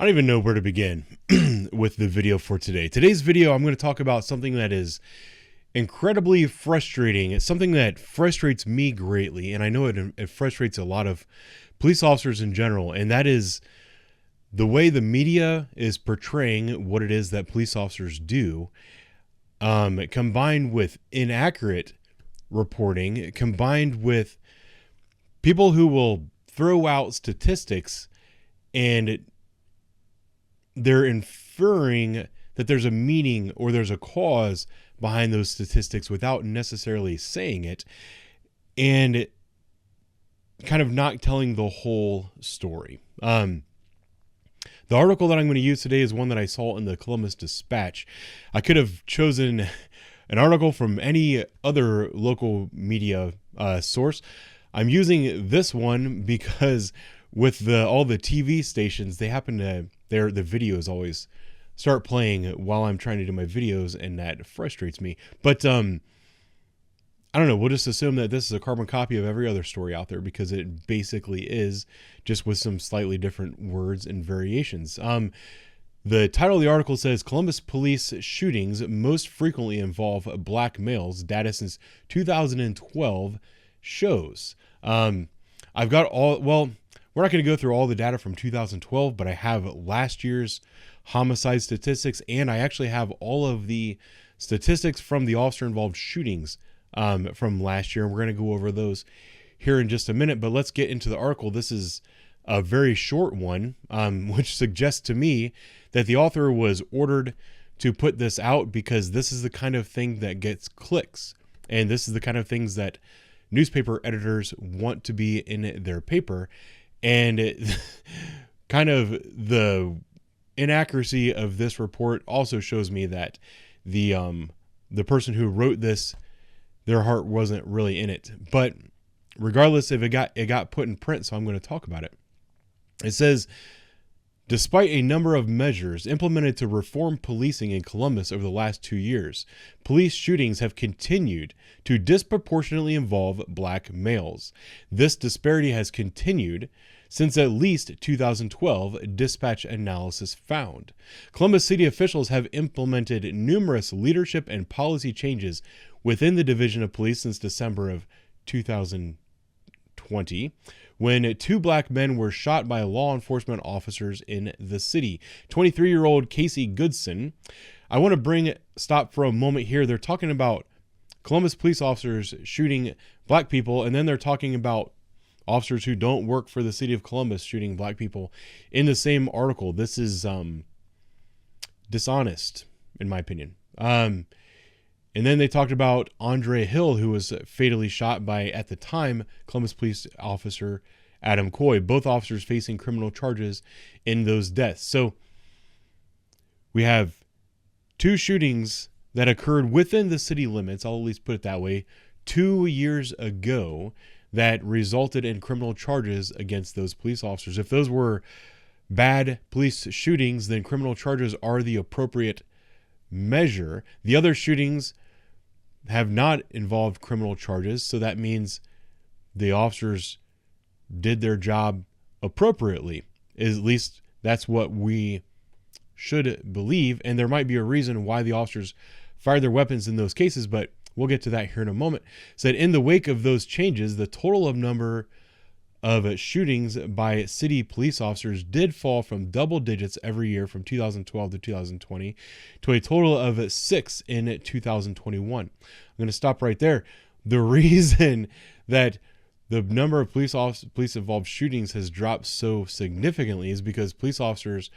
don't even know where to begin with the video for today. Today's video, I'm going to talk about something that is incredibly frustrating. It's something that frustrates me greatly, and I know it frustrates a lot of police officers in general, and that is the way the media is portraying what it is that police officers do, combined with inaccurate reporting, combined with people who will throw out statistics and they're inferring that there's a meaning or there's a cause behind those statistics without necessarily saying it, and kind of not telling the whole story. The article that I'm going to use today is one that I saw in the Columbus Dispatch. I could have chosen an article from any other local media source. I'm using this one because with all the TV stations, they happen to, the videos always start playing while I'm trying to do my videos, and that frustrates me. But I don't know, we'll just assume that this is a carbon copy of every other story out there, because it basically is, just with some slightly different words and variations. The title of the article says, Columbus police shootings most frequently involve black males. Data since 2012 shows. I've got we're not going to go through all the data from 2012, but I have last year's homicide statistics, and I actually have all of the statistics from the officer-involved shootings from last year, and we're going to go over those here in just a minute. But let's get into the article. This is a very short one, which suggests to me that the author was ordered to put this out because this is the kind of thing that gets clicks, and this is the kind of things that newspaper editors want to be in their paper. And kind of the inaccuracy of this report also shows me that the person who wrote this, their heart wasn't really in it. But regardless, if it got put in print, so I'm going to talk about it. It says, despite a number of measures implemented to reform policing in Columbus over the last 2 years, police shootings have continued to disproportionately involve black males. This disparity has continued since at least 2012, dispatch analysis found. Columbus City officials have implemented numerous leadership and policy changes within the Division of Police since December of 2020, when 2 black men were shot by law enforcement officers in the city. 23-year-old Casey Goodson. I want to stop for a moment here. They're talking about Columbus police officers shooting black people, and then they're talking about officers who don't work for the city of Columbus shooting black people in the same article. This is dishonest, in my opinion. And then they talked about Andre Hill, who was fatally shot by, at the time, Columbus police officer Adam Coy, both officers facing criminal charges in those deaths. So we have 2 shootings that occurred within the city limits, I'll at least put it that way, 2 years ago, that resulted in criminal charges against those police officers. If those were bad police shootings, then criminal charges are the appropriate measure. The other shootings have not involved criminal charges, so that means the officers did their job appropriately. At least that's what we should believe, and there might be a reason why the officers fired their weapons in those cases, but we'll get to that here in a moment. Said in the wake of those changes, the total of number of shootings by city police officers did fall from double digits every year from 2012 to 2020 to a total of 6 in 2021. I'm going to stop right there. The reason that the number of police involved shootings has dropped so significantly is because police officers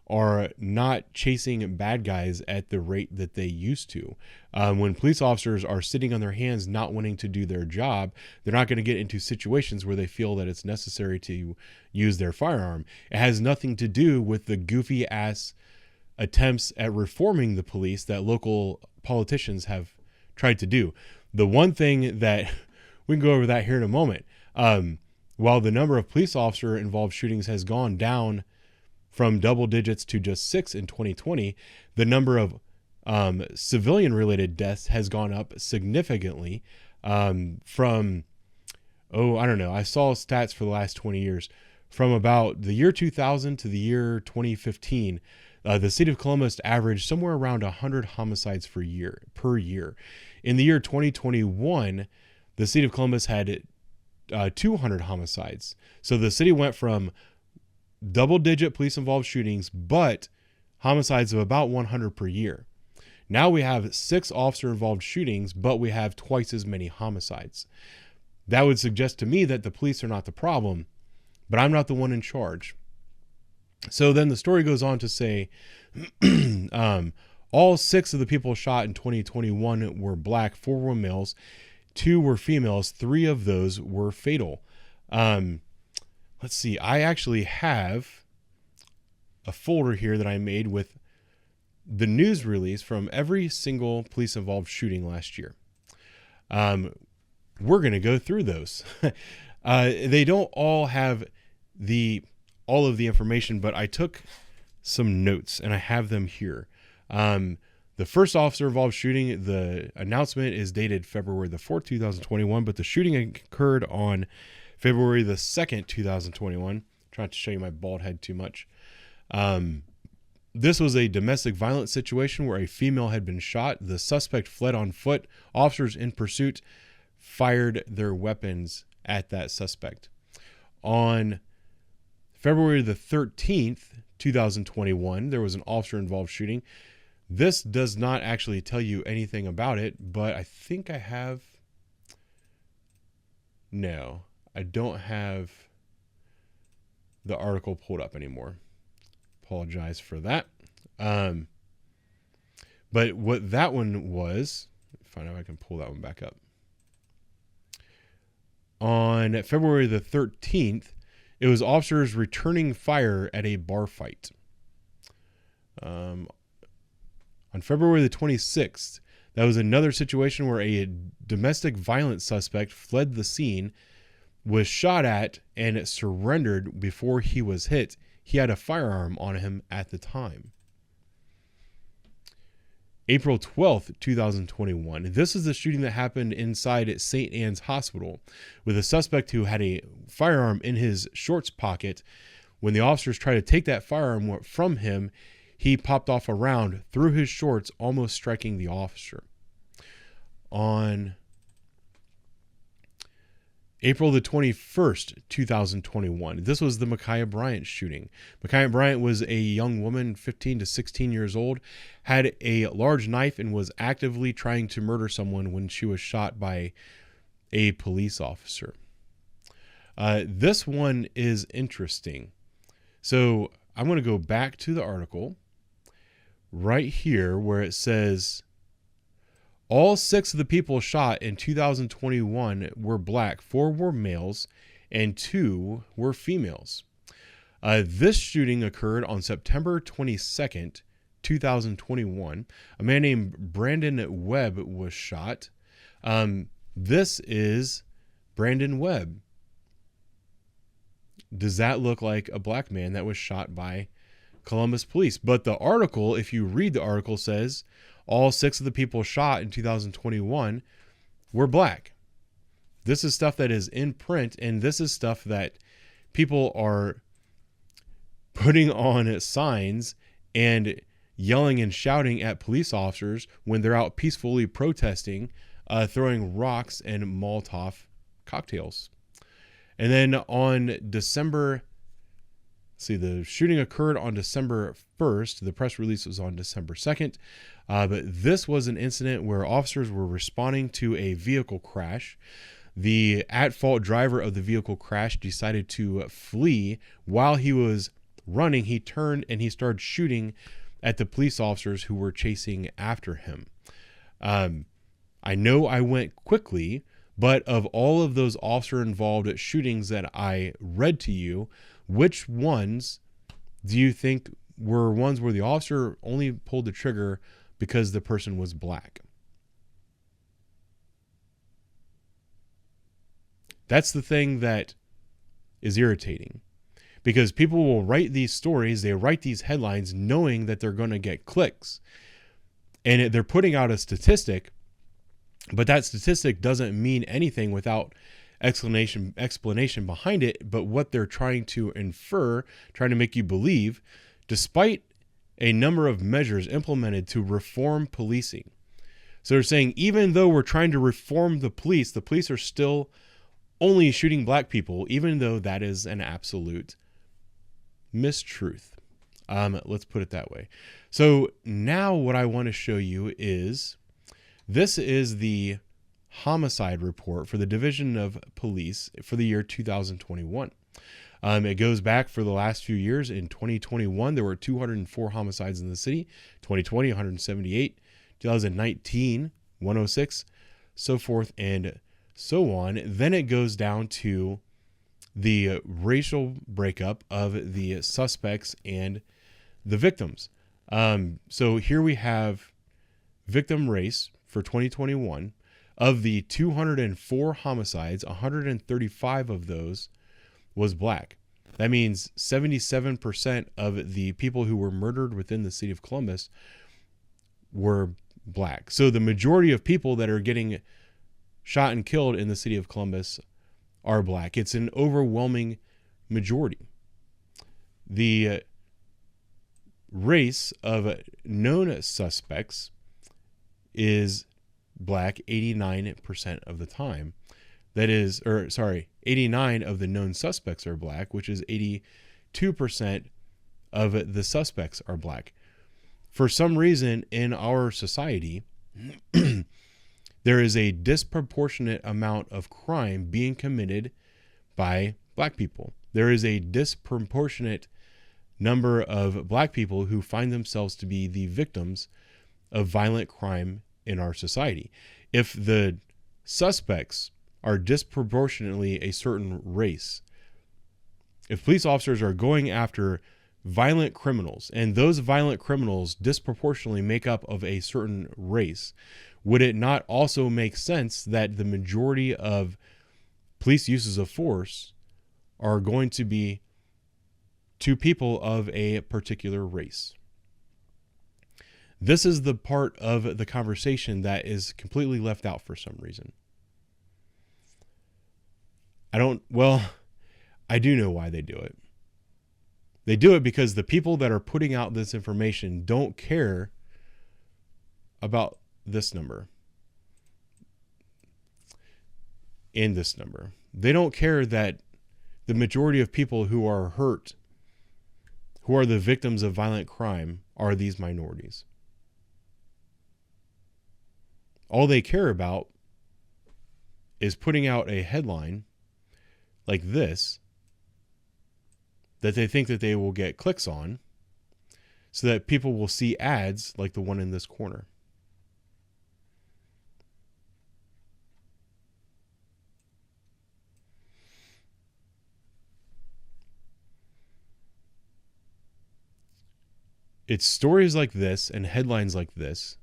are not chasing bad guys at the rate that they used to. When police officers are sitting on their hands not wanting to do their job, they're not going to get into situations where they feel that it's necessary to use their firearm. It has nothing to do with the goofy ass attempts at reforming the police that local politicians have tried to do. The one thing that we can go over that here in a moment. While the number of police officer involved shootings has gone down from double digits to just 6 in 2020, the number of civilian-related deaths has gone up significantly from, I don't know, I saw stats for the last 20 years, from about the year 2000 to the year 2015, the city of Columbus averaged somewhere around 100 homicides per year. In the year 2021, the city of Columbus had 200 homicides. So the city went from double-digit police-involved shootings, but homicides of about 100 per year. Now we have 6 officer-involved shootings, but we have twice as many homicides. That would suggest to me that the police are not the problem, but I'm not the one in charge. So then the story goes on to say, all 6 of the people shot in 2021 were black, 4 were males, 2 were females, 3 of those were fatal. Let's see, I actually have a folder here that I made with the news release from every single police-involved shooting last year. We're going to go through those. They don't all have all of the information, but I took some notes and I have them here. The first officer-involved shooting, the announcement is dated February the 4th, 2021, but the shooting occurred on February the 2nd, 2021. I'm trying to show you my bald head too much. This was a domestic violence situation where a female had been shot. The suspect fled on foot. Officers in pursuit fired their weapons at that suspect. On February the 13th, 2021, there was an officer-involved shooting. This does not actually tell you anything about it, but I think I have... No, I don't have the article pulled up anymore. Apologize for that. But what that one was, find out if I can pull that one back up. On February the 13th, it was officers returning fire at a bar fight. On February the 26th, that was another situation where a domestic violence suspect fled the scene, was shot at, and surrendered before he was hit. He had a firearm on him at the time. April 12th, 2021. This is the shooting that happened inside St. Anne's Hospital with a suspect who had a firearm in his shorts pocket. When the officers tried to take that firearm from him, he popped off a round through his shorts, almost striking the officer. On April the 21st, 2021. This was the Micaiah Bryant shooting. Micaiah Bryant was a young woman, 15 to 16 years old, had a large knife and was actively trying to murder someone when she was shot by a police officer. This one is interesting. So I'm going to go back to the article right here where it says... All 6 of the people shot in 2021 were black, 4 were males, and 2 were females. This shooting occurred on September 22nd, 2021. A man named Brandon Webb was shot. This is Brandon Webb. Does that look like a black man that was shot by Columbus police? But the article, if you read the article, says... all 6 of the people shot in 2021 were black. This is stuff that is in print, and this is stuff that people are putting on signs and yelling and shouting at police officers when they're out peacefully protesting, throwing rocks and Molotov cocktails. And then on December... See, the shooting occurred on December 1st. The press release was on December 2nd. But this was an incident where officers were responding to a vehicle crash. The at-fault driver of the vehicle crash decided to flee. While he was running, he turned and he started shooting at the police officers who were chasing after him. I know I went quickly, but of all of those officer-involved shootings that I read to you, which ones do you think were ones where the officer only pulled the trigger because the person was black? That's the thing that is irritating, because people will write these stories, they write these headlines knowing that they're going to get clicks, and they're putting out a statistic, but that statistic doesn't mean anything without explanation behind it, but what they're trying to infer, trying to make you believe, despite a number of measures implemented to reform policing. So they're saying even though we're trying to reform the police are still only shooting black people, even though that is an absolute mistruth. Let's put it that way. So now what I want to show you is, this is the homicide report for the Division of Police for the year 2021. It goes back for the last few years. In 2021, there were 204 homicides in the city. 2020, 178. 2019, 106. So forth and so on. Then it goes down to the racial breakup of the suspects and the victims. So here we have victim race for 2021. Of the 204 homicides, 135 of those was black. That means 77% of the people who were murdered within the city of Columbus were black. So the majority of people that are getting shot and killed in the city of Columbus are black. It's an overwhelming majority. The race of known suspects is black 89% of the time. That is, 89 of the known suspects are black, which is 82% of the suspects are black. For some reason in our society, there is a disproportionate amount of crime being committed by black people. There is a disproportionate number of black people who find themselves to be the victims of violent crime in our society. If the suspects are disproportionately a certain race, if police officers are going after violent criminals and those violent criminals disproportionately make up of a certain race, would it not also make sense that the majority of police uses of force are going to be to people of a particular race? This is the part of the conversation that is completely left out for some reason. I do know why they do it. They do it because the people that are putting out this information don't care about this number and this number. They don't care that the majority of people who are hurt, who are the victims of violent crime, are these minorities. All they care about is putting out a headline like this that they think that they will get clicks on, so that people will see ads like the one in this corner. It's stories like this and headlines like this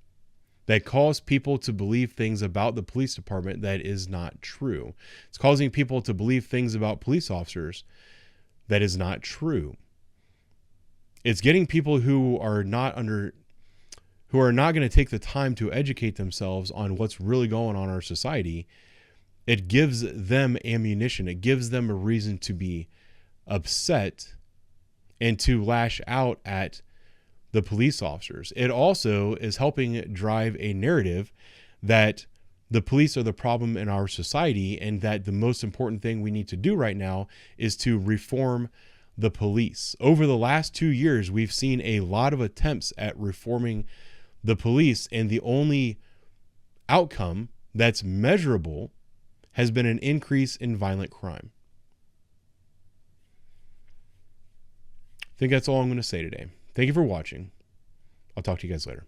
that cause people to believe things about the police department that is not true. It's causing people to believe things about police officers that is not true. It's getting people who are not going to take the time to educate themselves on what's really going on in our society. It gives them ammunition. It gives them a reason to be upset and to lash out at the police officers. It also is helping drive a narrative that the police are the problem in our society, and that the most important thing we need to do right now is to reform the police. Over the last 2 years, we've seen a lot of attempts at reforming the police, and the only outcome that's measurable has been an increase in violent crime. I think that's all I'm going to say today. Thank you for watching. I'll talk to you guys later.